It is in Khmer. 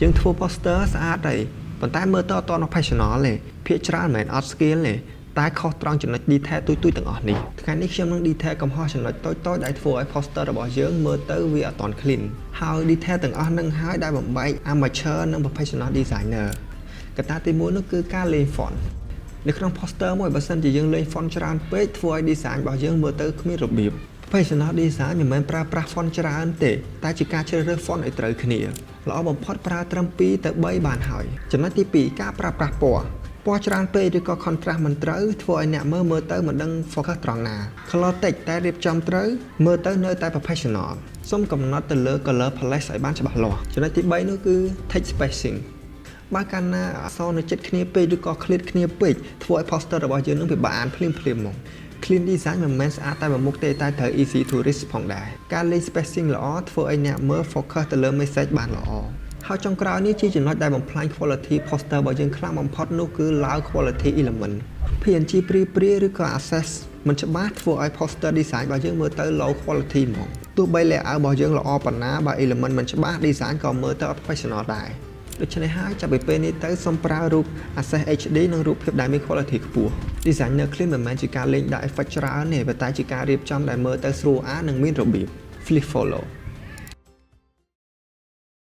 យើងធ្វើ poster ស្អាតហើយប៉ុន្តែមើលទៅអត់ត professional ទេភាគច្រើនមិនមែនអត់ skill ទេតែខុសត្រង់ចំណុច detail ទូចៗទាំងអស់នេះថ្ងៃនេះខ្ញុំនឹង detail កំហុសចំណុចតូចៗដែលធ្វើឲ្យ poster របស់យើងមើលទៅវាអត់ត clean ហើយ detail ទាំងអស់នឹងហើយដែលបំបែក amateur និង professional designer កត្តាទី1នោះគឺការលេង font នៅក្នុង poster មួយបើសិនជាយើងលេង font ច្រើនពេកធ្វើឲ្យ design របស់យើងមើលទៅគ្មានរបៀប professional design មិនមែនប្រើប្រាស់ font ច្រើនទេតែជាការជ្រើសរើស font ឲ្យត្រូវគ្នាល្អបំផុតប្រើត្រឹម2ទៅ3បានហើយចំណុចទី2ការប្រើប្រាស់ពណ៌ច្រើនពេកឬក៏ contrast មិនត្រូវធ្វើឲ្យអ្នកមើលទៅមិនដឹង focus ត្រង់ណា color តិចតែរៀបចំត្រូវមើលទៅនៅតែ professional សូមកំណត់ទៅលើ color palette ឲ្យបានច្បាស់លាស់ចំណុចទី3នោះគឺ text spacing បើកាលណាអក្សរនៅជិតគ្នាពេកឬក៏ឃ្លាតគ្នាពេកធ្វើឲ្យ poster របស់យើងនឹងពិបាកអានភ្លាមៗមក clean design មិនមែនស្អាតតែមួយមុខទេតែត្រូវ easy to read ផងដែរការលេង spacing ល្អធ្វើឲ្យអ្នកមើល focus ទៅលើ message បានល្អហើយចុងក្រោយនេះជាចំណុចដែលបំផ្លាញ quality poster របស់យើងខ្លាំងបំផុតនោះគឺ low quality element PNG ព្រាឬក៏ access មិនច្បាស់ធ្វើឲ្យ poster design របស់យើងមើលទៅ low quality ហ្មងទោះបី layout របស់យើងល្អប៉ុណ្ណាបើ element មិនច្បាស់ design ក៏មើលទៅអត់ professional ដែរដូច្នេះហើយចាប់ពីពេលនេះទៅសូមប្រើរូប Access HD និងរូបភាពដែលមាន quality ខ្ពស់ designer clean មិនមែនជាការលេងដាក់ effect ច្រើនទេប៉ុន្តែជាការរៀបចំដែលមើលទៅស្រួលអាននិងមានរបៀប flip follow